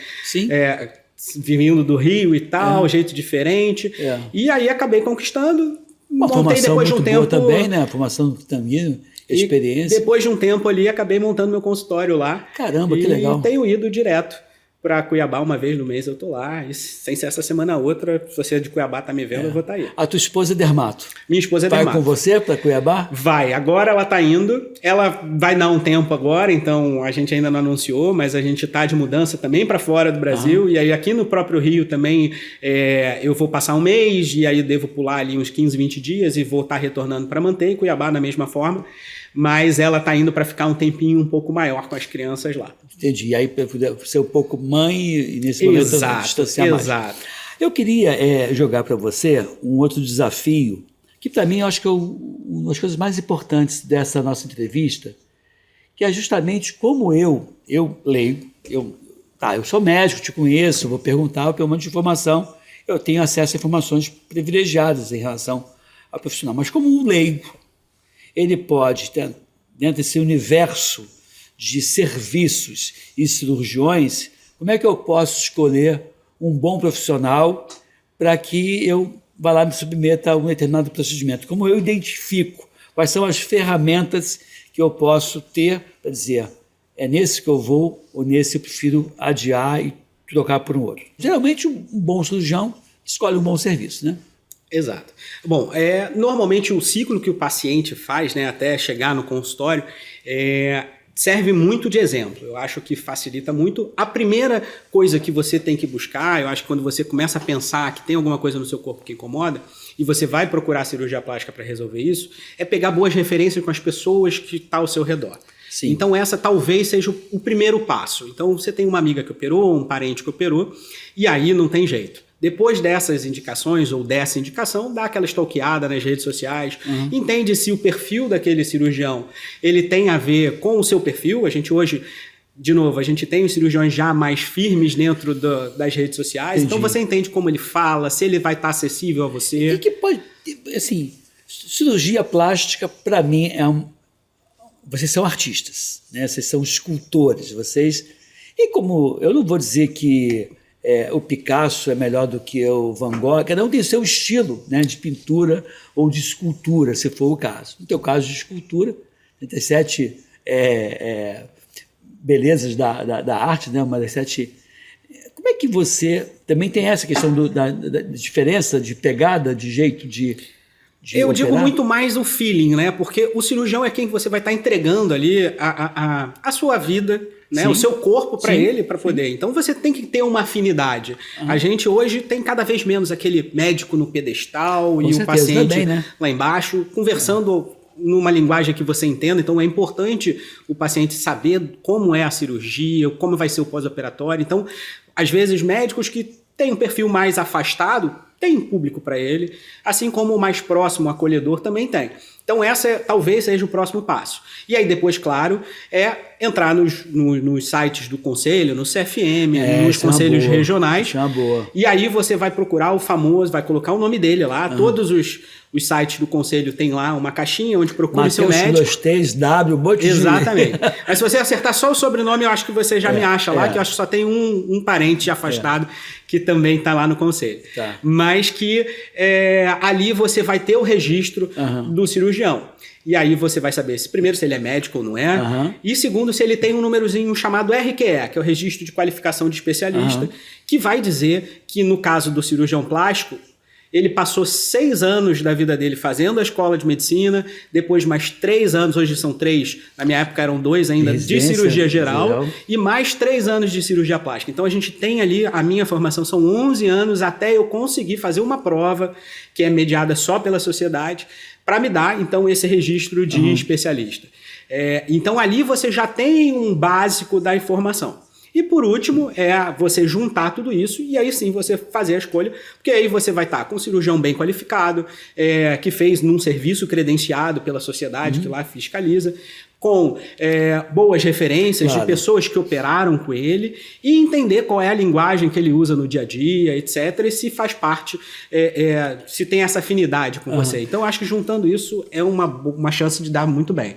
vindo do Rio e tal, jeito diferente. E aí acabei conquistando. Uma formação depois de um tempo também, né? A formação também. Experiência. E depois de um tempo ali, acabei montando meu consultório lá. Caramba, que legal. E tenho ido direto para Cuiabá uma vez no mês, eu tô lá. E sem ser essa semana outra, se você é de Cuiabá tá me vendo, eu vou estar aí. A tua esposa é dermato? Minha esposa é dermato. Vai com você para Cuiabá? Vai. Agora ela tá indo. Ela vai dar um tempo agora, então a gente ainda não anunciou, mas a gente tá de mudança também para fora do Brasil. E aí aqui no próprio Rio também eu vou passar um mês e aí devo pular ali uns 15, 20 dias e vou estar retornando para manter em Cuiabá da mesma forma. Mas ela está indo para ficar um tempinho um pouco maior com as crianças lá. Entendi. E aí ser um pouco mãe e nesse momento distanciar mais. Exato. Eu queria jogar para você um outro desafio, que para mim eu acho que é uma das coisas mais importantes dessa nossa entrevista, que é justamente como eu leio, eu sou médico, te conheço, vou perguntar, eu tenho um monte de informação, eu tenho acesso a informações privilegiadas em relação ao profissional, mas como um leigo, ele pode, dentro desse universo de serviços e cirurgiões, como é que eu posso escolher um bom profissional para que eu vá lá me submeta a um determinado procedimento. Como eu identifico quais são as ferramentas que eu posso ter para dizer é nesse que eu vou ou nesse eu prefiro adiar e trocar por um outro. Geralmente um bom cirurgião escolhe um bom serviço, né? Exato. Bom, normalmente o ciclo que o paciente faz, né, até chegar no consultório, serve muito de exemplo. Eu acho que facilita muito. A primeira coisa que você tem que buscar, eu acho que quando você começa a pensar que tem alguma coisa no seu corpo que incomoda, e você vai procurar a cirurgia plástica para resolver isso, é pegar boas referências com as pessoas que estão ao seu redor. Sim. Então essa talvez seja o primeiro passo. Então você tem uma amiga que operou, um parente que operou, e aí não tem jeito. Depois dessas indicações ou dessa indicação, dá aquela stalkeada nas redes sociais, entende se o perfil daquele cirurgião ele tem a ver com o seu perfil. A gente hoje, de novo, a gente tem os cirurgiões já mais firmes dentro das redes sociais. Entendi. Então você entende como ele fala, se ele vai estar acessível a você. E que pode, assim, cirurgia plástica para mim vocês são artistas, né? Vocês são escultores, e como eu não vou dizer que o Picasso é melhor do que o Van Gogh, cada um tem seu estilo, né, de pintura ou de escultura, se for o caso. No teu caso de escultura, 37 belezas da arte, né, uma das 7... Como é que você... Também tem essa questão da diferença de pegada, de jeito de eu operar? digo muito mais o feeling, né? Porque o cirurgião é quem você vai estar entregando ali a sua vida, né? O seu corpo para ele, para poder. Então você tem que ter uma afinidade. A gente hoje tem cada vez menos aquele médico no pedestal e o paciente também, né, lá embaixo, conversando numa linguagem que você entenda. Então é importante o paciente saber como é a cirurgia, como vai ser o pós-operatório. Então, às vezes, médicos que têm um perfil mais afastado tem público para ele, assim como o mais próximo, o acolhedor, também tem. Então essa talvez seja o próximo passo. E aí depois, claro, entrar nos sites do conselho, no CFM, nos conselhos regionais. Isso é uma boa. E aí você vai procurar o famoso, vai colocar o nome dele lá. Todos os sites do conselho tem lá uma caixinha onde procura o seu médico. 23W, Botinho. Exatamente. Mas se você acertar só o sobrenome, eu acho que você já me acha lá, que eu acho que só tem um parente afastado que também está lá no conselho. Tá. Mas que ali você vai ter o registro do cirurgião. E aí você vai saber primeiro se ele é médico ou não é, e segundo se ele tem um númerozinho chamado RQE, que é o Registro de Qualificação de Especialista, que vai dizer que no caso do cirurgião plástico, ele passou 6 anos da vida dele fazendo a escola de medicina, depois mais 3 anos, hoje são 3, na minha época eram 2 ainda, de cirurgia geral, e mais 3 anos de cirurgia plástica. Então a gente tem ali, a minha formação são 11 anos até eu conseguir fazer uma prova que é mediada só pela sociedade, para me dar, então, esse registro de especialista. Então ali você já tem um básico da informação. E por último, você juntar tudo isso e aí sim você fazer a escolha, porque aí você vai estar com um cirurgião bem qualificado, que fez num serviço credenciado pela sociedade, que lá fiscaliza, com boas referências de pessoas que operaram com ele e entender qual é a linguagem que ele usa no dia a dia, etc. E se faz parte, se tem essa afinidade com você. Então, acho que juntando isso é uma chance de dar muito bem.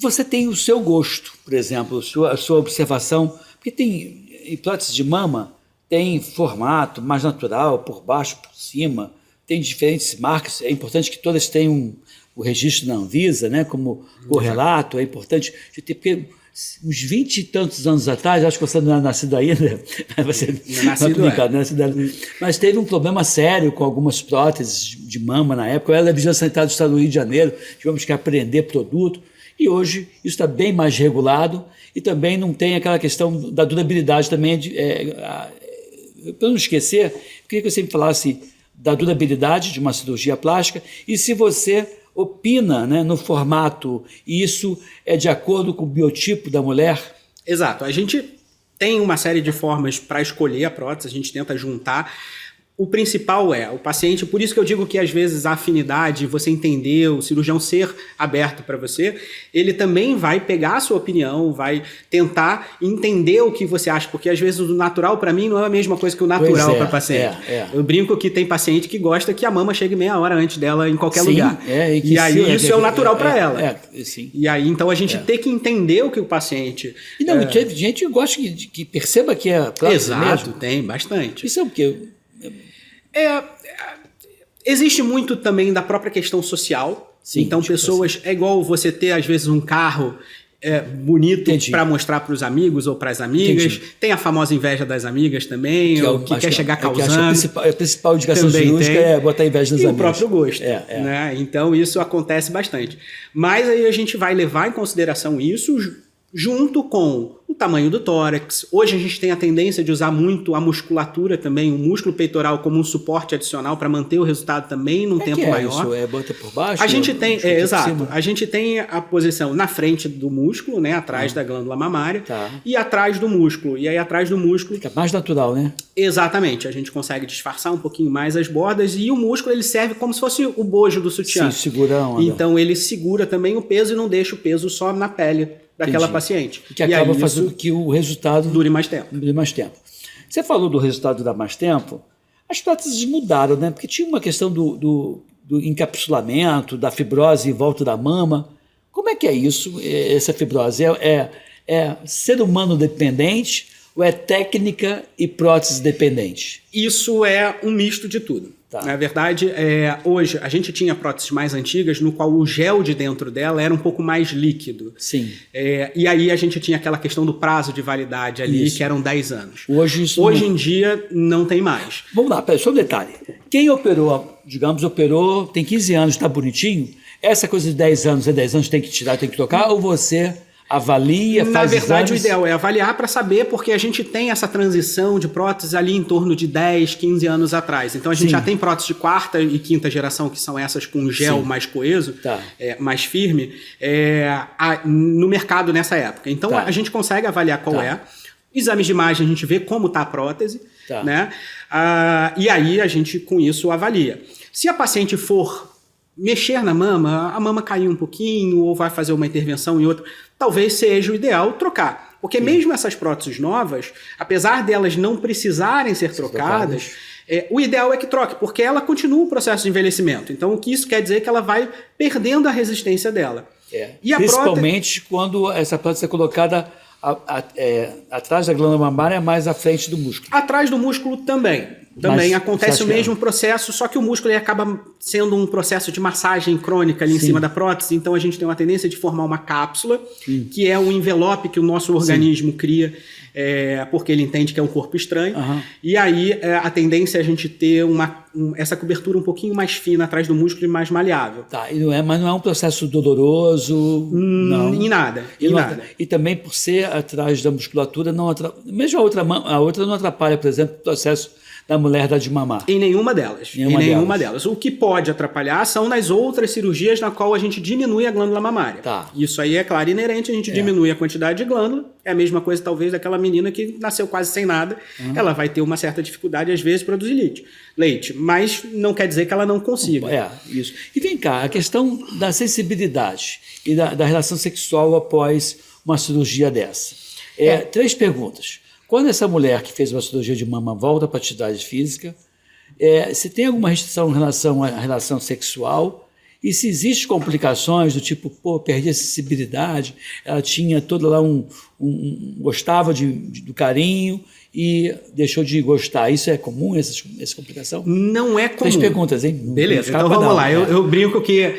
Você tem o seu gosto, por exemplo, a sua observação... Porque tem prótese de mama, tem formato mais natural, por baixo, por cima, tem diferentes marcas. É importante que todas tenham o registro na Anvisa, né, como correlato. É importante ter, porque uns 20 e tantos anos atrás, acho que você não era nascido ainda, mas teve um problema sério com algumas próteses de mama na época. Eu era da Vigilância Sanitária do Estado do Rio de Janeiro, tivemos que aprender produto. E hoje isso está bem mais regulado e também não tem aquela questão da durabilidade também. Para não esquecer, eu queria que você me falasse da durabilidade de uma cirurgia plástica e se você opina, né, no formato, e isso é de acordo com o biotipo da mulher? Exato. A gente tem uma série de formas para escolher a prótese, a gente tenta juntar. O principal o paciente, por isso que eu digo que às vezes a afinidade, você entender, o cirurgião ser aberto para você, ele também vai pegar a sua opinião, vai tentar entender o que você acha, porque às vezes o natural para mim não é a mesma coisa que o natural para o paciente. Eu brinco que tem paciente que gosta que a mama chegue meia hora antes dela em qualquer lugar. E aí isso é o natural para ela. E aí então a gente tem que entender o que o paciente... E não, tem gente que gosta que perceba que é prótese mesmo. Exato, tem bastante. Isso é o quê? Existe muito também da própria questão social. Sim, então, tipo pessoas... Assim. É igual você ter, às vezes, um carro bonito para mostrar para os amigos ou para as amigas. Entendi. Tem a famosa inveja das amigas também, que quer chegar causando. A principal indicação cirúrgica é botar inveja das amigas. E o próprio gosto. Né? Então, isso acontece bastante. Mas aí a gente vai levar em consideração isso junto com o tamanho do tórax. Hoje a gente tem a tendência de usar muito a musculatura também, o músculo peitoral como um suporte adicional para manter o resultado também num tempo maior. Isso? Bota por baixo? A gente tem, exato. A gente tem a posição na frente do músculo, né, atrás da glândula mamária, e atrás do músculo. E aí atrás do músculo... Fica mais natural, né? Exatamente. A gente consegue disfarçar um pouquinho mais as bordas e o músculo ele serve como se fosse o bojo do sutiã. Sim, segura a onda. Então ele segura também o peso e não deixa o peso só na pele daquela paciente. Que acaba fazendo que o resultado dure mais tempo. Você falou do resultado durar mais tempo. As próteses mudaram, né? Porque tinha uma questão do encapsulamento, da fibrose em volta da mama. Como é que é isso, essa fibrose? É ser humano dependente ou é técnica e prótese dependente? Isso é um misto de tudo. Tá. Na verdade, hoje a gente tinha próteses mais antigas no qual o gel de dentro dela era um pouco mais líquido. Sim. E aí a gente tinha aquela questão do prazo de validade ali, que eram 10 anos. Hoje em dia não tem mais. Vamos lá, só um detalhe. Quem operou, tem 15 anos, está bonitinho, essa coisa de 10 anos, 10 anos tem que tirar, tem que trocar, ou você... avalia, faz Na verdade, exames. O ideal é avaliar para saber, porque a gente tem essa transição de próteses ali em torno de 10, 15 anos atrás. Então, a gente já tem próteses de quarta e quinta geração, que são essas com gel mais coeso, mais firme, no mercado nessa época. Então, a gente consegue avaliar qual é. Exames de imagem, a gente vê como está a prótese, né? E aí, a gente, com isso, avalia. Se a paciente for mexer na mama, a mama cair um pouquinho, ou vai fazer uma intervenção em outra, talvez seja o ideal trocar. Porque mesmo essas próteses novas, apesar delas não precisarem ser trocadas, o ideal é que troque, porque ela continua o processo de envelhecimento. Então, o que isso quer dizer é que ela vai perdendo a resistência dela. E principalmente quando essa prótese é colocada atrás da glândula mamária, mais à frente do músculo. Atrás do músculo também. Também acontece o mesmo processo, só que o músculo acaba sendo um processo de massagem crônica ali em cima da prótese, então a gente tem uma tendência de formar uma cápsula, que é um envelope que o nosso organismo cria, porque ele entende que é um corpo estranho, e aí a tendência é a gente ter essa cobertura um pouquinho mais fina atrás do músculo e mais maleável. Mas não é um processo doloroso? Não. Em nada. E também por ser atrás da musculatura, mesmo a outra não atrapalha, por exemplo, o processo da mulher dar de mamar? Em nenhuma delas. Nenhuma delas. O que pode atrapalhar são nas outras cirurgias na qual a gente diminui a glândula mamária. Isso aí é claro, inerente, a gente diminui a quantidade de glândula. É a mesma coisa, talvez, daquela menina que nasceu quase sem nada. Ela vai ter uma certa dificuldade, às vezes, para produzir leite. Mas não quer dizer que ela não consiga. Isso. E vem cá, a questão da sensibilidade e da relação sexual após uma cirurgia dessa. 3 perguntas. Quando essa mulher que fez uma cirurgia de mama volta para a atividade física, se tem alguma restrição em relação à relação sexual e se existem complicações do tipo, perdi a sensibilidade, ela tinha toda lá gostava do carinho e deixou de gostar. Isso é comum, essa complicação? Não é comum. 3 perguntas, hein? Beleza, então vamos lá. Eu brinco que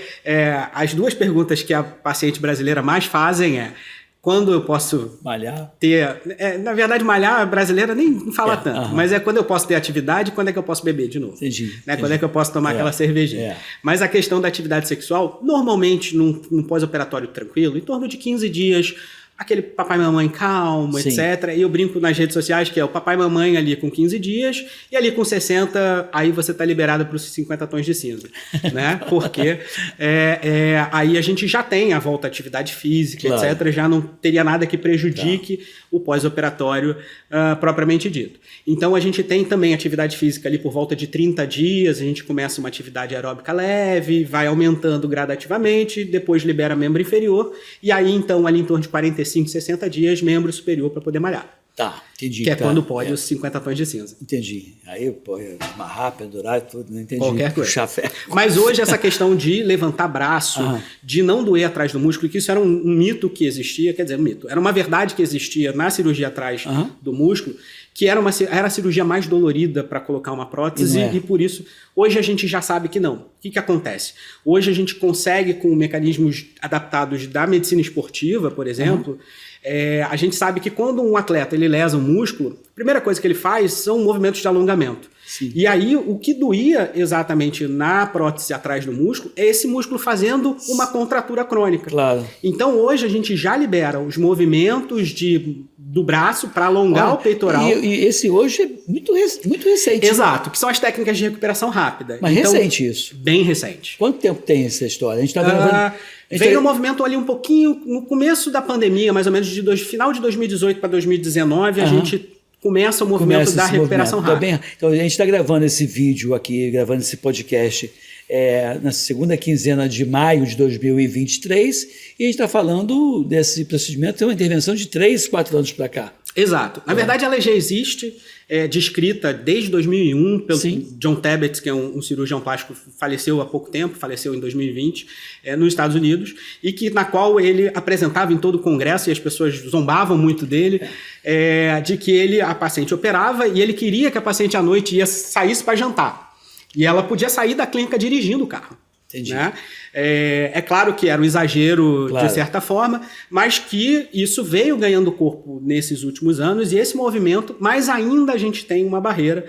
as 2 perguntas que a paciente brasileira mais fazem quando eu posso malhar? Na verdade, malhar a brasileira nem fala tanto, mas quando eu posso ter atividade, quando é que eu posso beber de novo? Entendi. Quando é que eu posso tomar aquela cervejinha? Mas a questão da atividade sexual, normalmente, num pós-operatório tranquilo, em torno de 15 dias, aquele papai e mamãe calmo, etc. E eu brinco nas redes sociais que é o papai e mamãe ali com 15 dias e ali com 60, aí você está liberado para os 50 tons de cinza, né? Porque aí a gente já tem a volta à atividade física, etc. Já não teria nada que prejudique o pós-operatório propriamente dito. Então a gente tem também atividade física ali por volta de 30 dias, a gente começa uma atividade aeróbica leve, vai aumentando gradativamente, depois libera membro inferior e aí então ali em torno de 45, 60 dias, membro superior para poder malhar. Entendi. Que é quando pode os 50 tons de cinza. Entendi. Aí, amarrar, pendurar e tudo, não entendi. Qualquer coisa. Puxar ferro. Mas hoje essa questão de levantar braço, de não doer atrás do músculo, que isso era um mito que existia, quer dizer, um mito. Era uma verdade que existia na cirurgia atrás do músculo, que era a cirurgia mais dolorida para colocar uma prótese, e por isso hoje a gente já sabe que não. O que acontece? Hoje a gente consegue, com mecanismos adaptados da medicina esportiva, por exemplo, a gente sabe que quando um atleta ele lesa um músculo, a primeira coisa que ele faz são movimentos de alongamento. Sim. E aí, o que doía exatamente na prótese atrás do músculo é esse músculo fazendo uma contratura crônica. Claro. Então, hoje, a gente já libera os movimentos do braço para alongar o peitoral. E esse hoje é muito recente. Exato, que são as técnicas de recuperação rápida. Mas então, recente isso? Bem recente. Quanto tempo tem essa história? A gente está gravando... Veio um movimento ali um pouquinho no começo da pandemia, mais ou menos final de 2018 para 2019, a gente começa o movimento da recuperação rápida. Então a gente está gravando esse vídeo aqui, gravando esse podcast na segunda quinzena de maio de 2023, e a gente está falando desse procedimento, é uma intervenção de 3, 4 anos para cá. Exato. Na verdade, ela já existe, descrita desde 2001 pelo John Tabet, que é um cirurgião plástico, faleceu há pouco tempo, faleceu em 2020, nos Estados Unidos, e na qual ele apresentava em todo o congresso, e as pessoas zombavam muito dele, de que a paciente operava e ele queria que a paciente à noite saísse para jantar. E ela podia sair da clínica dirigindo o carro. Entendi. Né? É claro que era um exagero, de certa forma, mas que isso veio ganhando corpo nesses últimos anos, e esse movimento, mas ainda a gente tem uma barreira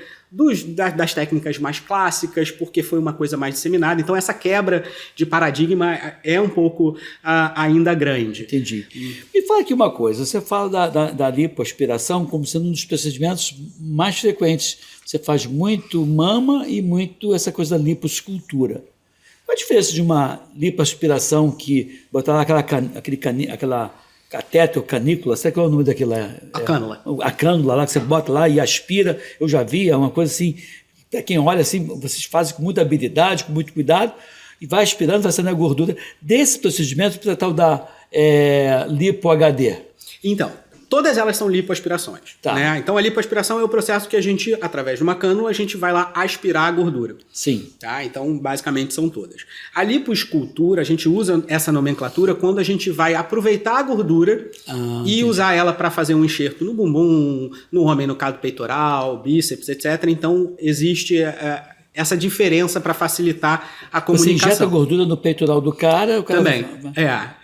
das técnicas mais clássicas, porque foi uma coisa mais disseminada. Então, essa quebra de paradigma é um pouco ainda grande. Entendi. Me fala aqui uma coisa, você fala da lipoaspiração como sendo um dos procedimentos mais frequentes. Você faz muito mama e muito essa coisa da lipoescultura. Qual a diferença de uma lipoaspiração que botar lá aquela catéter ou canícula, sabe qual é o nome daquela? A cânula. A cânula lá que você bota lá e aspira, eu já vi, é uma coisa assim, para quem olha assim, vocês fazem com muita habilidade, com muito cuidado, e vai aspirando, vai saindo a gordura. Desse procedimento, para tal da lipo-HD. Então, todas elas são lipoaspirações. Tá. Né? Então, a lipoaspiração é o processo que a gente, através de uma cânula, a gente vai lá aspirar a gordura. Sim. Tá? Então, basicamente, são todas. A lipoescultura, a gente usa essa nomenclatura quando a gente vai aproveitar a gordura e usar ela para fazer um enxerto no bumbum, no homem, no caso peitoral, bíceps, etc. Então, existe essa diferença para facilitar a comunicação. Você injeta gordura no peitoral do cara... Também,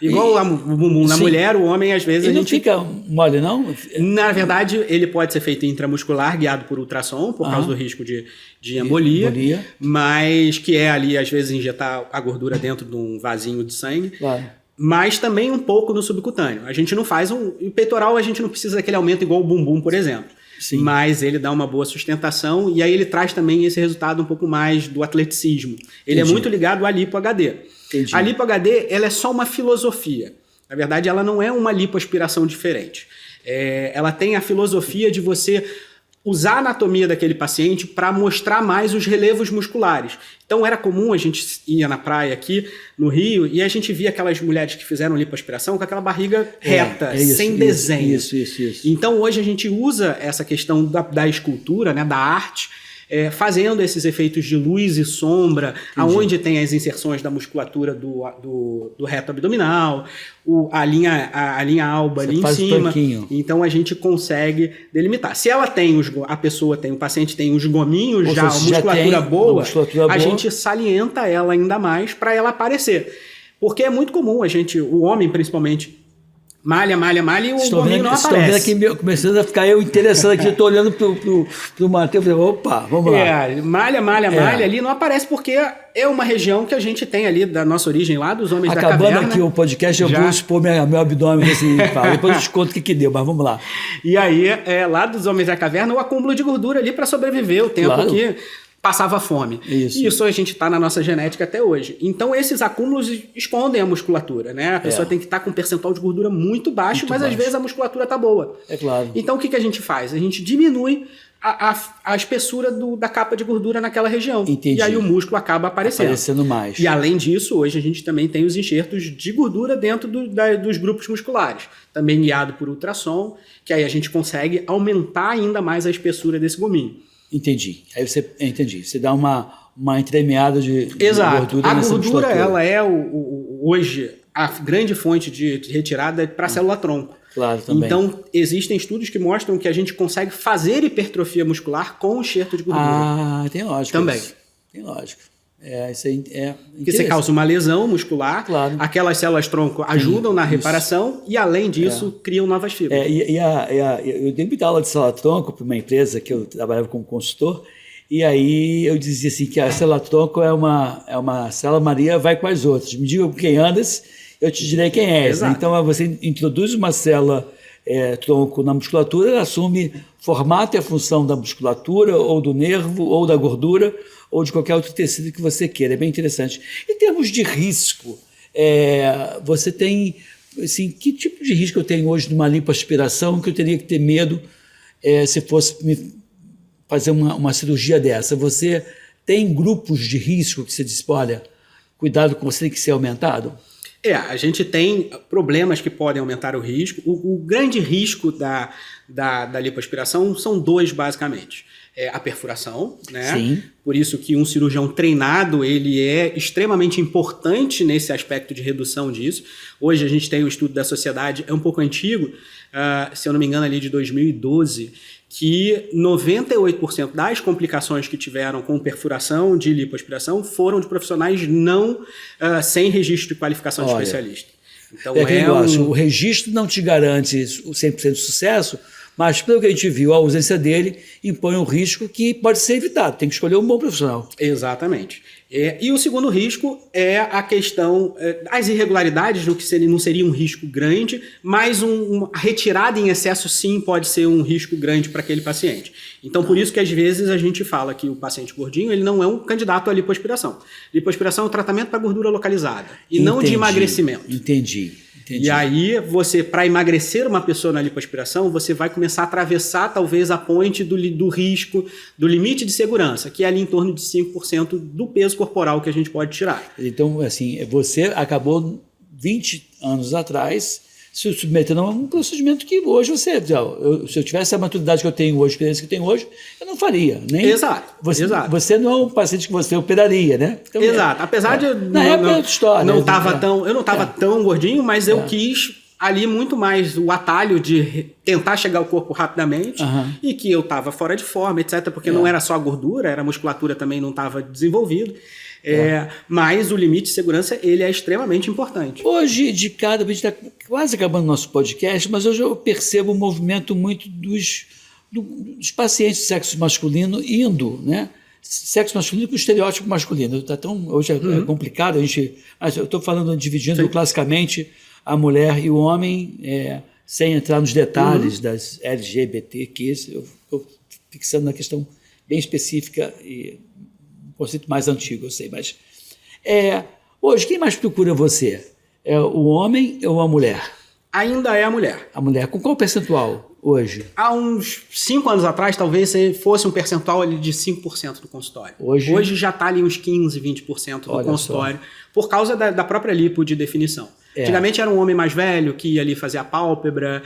igual o bumbum na mulher, o homem às vezes... Ele não fica mole, não? Na verdade, ele pode ser feito intramuscular, guiado por ultrassom, por causa do risco de embolia, mas que é ali, às vezes, injetar a gordura dentro de um vasinho de sangue. Claro. Mas também um pouco no subcutâneo. A gente não faz o peitoral, a gente não precisa daquele aumento igual o bumbum, por exemplo. Sim. Mas ele dá uma boa sustentação e aí ele traz também esse resultado um pouco mais do atleticismo. Ele é muito ligado à lipo-HD. A lipo-HD ela é só uma filosofia. Na verdade, ela não é uma lipoaspiração diferente. Ela tem a filosofia de você usar a anatomia daquele paciente para mostrar mais os relevos musculares. Então era comum, a gente ia na praia aqui no Rio e a gente via aquelas mulheres que fizeram lipoaspiração com aquela barriga reta, sem desenho. Isso. Então hoje a gente usa essa questão da escultura, né, da arte, fazendo esses efeitos de luz e sombra, aonde tem as inserções da musculatura do reto abdominal, a linha alba ali em cima. Então a gente consegue delimitar. Se ela tem o paciente tem os gominhos, já a musculatura boa, a gente salienta ela ainda mais para ela aparecer. Porque é muito comum o homem principalmente, malha e o gominho não aparece. Estou vendo aqui, começando a ficar interessado aqui, eu estou olhando pro Matheus e falei, opa, vamos lá. Malha ali não aparece porque é uma região que a gente tem ali da nossa origem lá, dos homens da caverna. Acabando aqui o podcast, eu vou expor meu abdômen assim, depois eu te conto o que deu, mas vamos lá. E aí, lá dos homens da caverna, o acúmulo de gordura ali para sobreviver, o tempo que passava fome. Isso a gente está na nossa genética até hoje. Então, esses acúmulos escondem a musculatura, né? A pessoa tem que estar com um percentual de gordura muito baixo, mas às vezes a musculatura está boa. É claro. Então, o que a gente faz? A gente diminui a espessura da capa de gordura naquela região. Entendi. E aí o músculo acaba aparecendo mais. E além disso, hoje a gente também tem os enxertos de gordura dentro dos grupos musculares, também guiado por ultrassom, que aí a gente consegue aumentar ainda mais a espessura desse gominho. Entendi. Aí você dá uma entremeada de gordura. A gordura ela é hoje a grande fonte de retirada para a célula-tronco. Claro, também. Então, existem estudos que mostram que a gente consegue fazer hipertrofia muscular com enxerto de gordura. Ah, tem lógica. Também. Isso. Tem lógica. Isso aí porque você causa uma lesão muscular, claro. Aquelas células-tronco ajudam na reparação e, além disso, criam novas fibras. Eu dei muita aula de célula-tronco para uma empresa que eu trabalhava como consultor, e aí eu dizia assim que a célula-tronco é uma célula Maria, vai com as outras. Me diga com quem andas, eu te direi quem és. Né? Então, você introduz uma célula tronco na musculatura, ela assume formato e a função da musculatura, ou do nervo, ou da gordura, ou de qualquer outro tecido que você queira. É bem interessante. Em termos de risco, você tem, assim, que tipo de risco eu tenho hoje numa lipoaspiração que eu teria que ter medo se fosse fazer uma cirurgia dessa? Você tem grupos de risco que você diz, olha, cuidado com você, tem que ser aumentado? A gente tem problemas que podem aumentar o risco. O grande risco da lipoaspiração são dois, basicamente. A perfuração, né? Sim. Por isso que um cirurgião treinado, ele é extremamente importante nesse aspecto de redução disso. Hoje a gente tem o estudo da sociedade, é um pouco antigo, se eu não me engano ali de 2012, que 98% das complicações que tiveram com perfuração de lipoaspiração foram de profissionais sem registro de qualificação de especialista. Então, o registro não te garante o 100% de sucesso, mas pelo que a gente viu, a ausência dele impõe um risco que pode ser evitado. Tem que escolher um bom profissional. Exatamente. E o segundo risco é a questão das irregularidades, no que não seria um risco grande, mas a retirada em excesso sim pode ser um risco grande para aquele paciente. Então, por isso que às vezes a gente fala que o paciente gordinho ele não é um candidato à lipoaspiração. Lipoaspiração é um tratamento para gordura localizada e não de emagrecimento. Entendi. E aí, para emagrecer uma pessoa na lipoaspiração, você vai começar a atravessar talvez a ponte do risco, do limite de segurança, que é ali em torno de 5% do peso corporal que a gente pode tirar. Então, assim, você acabou 20 anos atrás se submetendo a um procedimento que hoje se eu tivesse a maturidade que eu tenho hoje, a experiência que eu tenho hoje, eu não faria. Exato. Você não é um paciente que você operaria, né? Então, exato. Apesar de... Na época é outra história. Eu não estava tão gordinho, mas eu quis ali muito mais o atalho de tentar chegar ao corpo rapidamente e que eu estava fora de forma, etc. Porque não era só a gordura, a musculatura também não estava desenvolvida. Mas o limite de segurança ele é extremamente importante. Hoje, a gente está quase acabando o nosso podcast, mas hoje eu percebo um movimento muito dos pacientes de sexo masculino indo, né? Sexo masculino com estereótipo masculino. Hoje é complicado, mas eu estou falando, dividindo classicamente a mulher e o homem, sem entrar nos detalhes das LGBTQs, eu estou fixando na questão bem específica e conceito mais antigo, eu sei, mas hoje, quem mais procura você? É o homem ou a mulher? Ainda é a mulher. A mulher. Com qual percentual hoje? Há uns 5 anos atrás, talvez fosse um percentual ali de 5% do consultório. Hoje já está ali uns 15%, 20% do consultório, por causa da própria lipo de definição. Antigamente era um homem mais velho que ia ali fazer a pálpebra,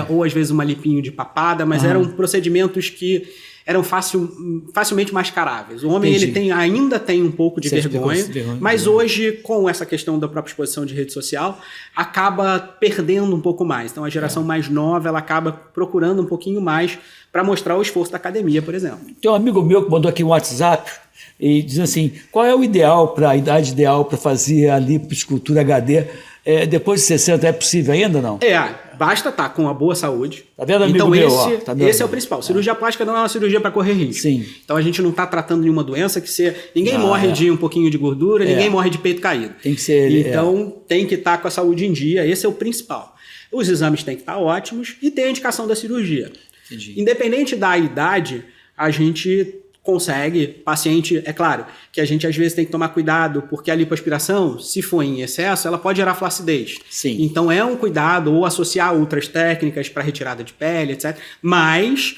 ou às vezes uma lipinho de papada, mas eram procedimentos que eram facilmente mascaráveis. O homem ainda tem um pouco de vergonha, mas hoje, com essa questão da própria exposição de rede social, acaba perdendo um pouco mais. Então, a geração mais nova, ela acaba procurando um pouquinho mais para mostrar o esforço da academia, por exemplo. Tem um amigo meu que mandou aqui um WhatsApp e diz assim, qual é a idade ideal para fazer a lipoescultura HD? Depois de 60 é possível ainda, não? Basta estar com uma boa saúde. Tá vendo, amigo então, meu? Esse é o principal. Cirurgia plástica não é uma cirurgia para correr risco. Sim. Então, a gente não está tratando nenhuma doença ninguém morre de um pouquinho de gordura, ninguém morre de peito caído. Tem que ser... Então, tem que estar com a saúde em dia. Esse é o principal. Os exames têm que estar ótimos e tem a indicação da cirurgia. Entendi. Independente da idade, a gente consegue, paciente, é claro, que a gente às vezes tem que tomar cuidado, porque a lipoaspiração, se for em excesso, ela pode gerar flacidez. Sim. Então é um cuidado, ou associar outras técnicas para retirada de pele, etc. Mas,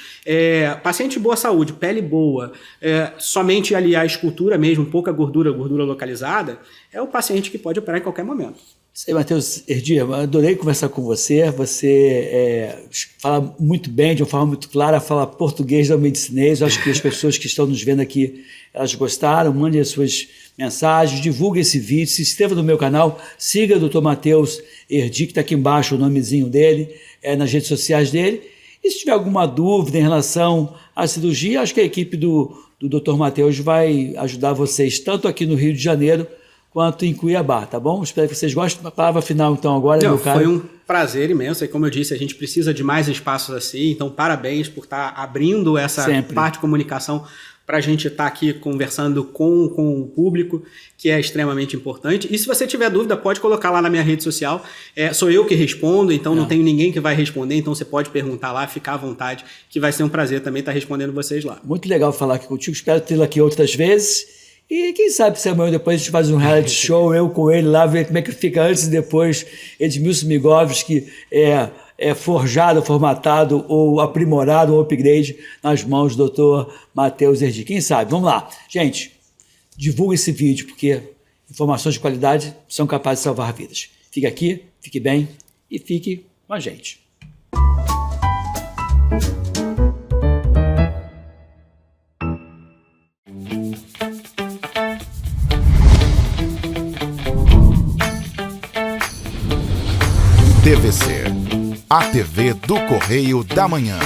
paciente de boa saúde, pele boa, somente ali a escultura mesmo, pouca gordura localizada, é o paciente que pode operar em qualquer momento. Isso aí, Matheus Herdi, adorei conversar com você. Você fala muito bem, de uma forma muito clara, fala português da medicinês. Eu acho que as pessoas que estão nos vendo aqui, elas gostaram. Mandem as suas mensagens, divulgue esse vídeo, se inscreva no meu canal, siga o Dr. Matheus Herdi, que está aqui embaixo o nomezinho dele, nas redes sociais dele. E se tiver alguma dúvida em relação à cirurgia, acho que a equipe do Dr. Matheus vai ajudar vocês, tanto aqui no Rio de Janeiro, quanto em Cuiabá, tá bom? Espero que vocês gostem. A palavra final, então, agora, meu caro. Foi um prazer imenso, e como eu disse, a gente precisa de mais espaços assim, então parabéns por estar abrindo essa parte de comunicação para a gente estar aqui conversando com o público, que é extremamente importante. E se você tiver dúvida, pode colocar lá na minha rede social. Sou eu que respondo, então não tenho ninguém que vai responder, então você pode perguntar lá, ficar à vontade, que vai ser um prazer também estar respondendo vocês lá. Muito legal falar aqui contigo, espero tê-lo aqui outras vezes. E quem sabe se amanhã depois a gente faz um reality show, eu com ele lá, ver como é que fica antes e depois. Edmilson Migovski é forjado, formatado ou aprimorado, ou upgrade nas mãos do Dr. Matheus Herdi. Quem sabe? Vamos lá. Gente, divulgue esse vídeo, porque informações de qualidade são capazes de salvar vidas. Fique aqui, fique bem e fique com a gente. TVC, a TV do Correio da Manhã.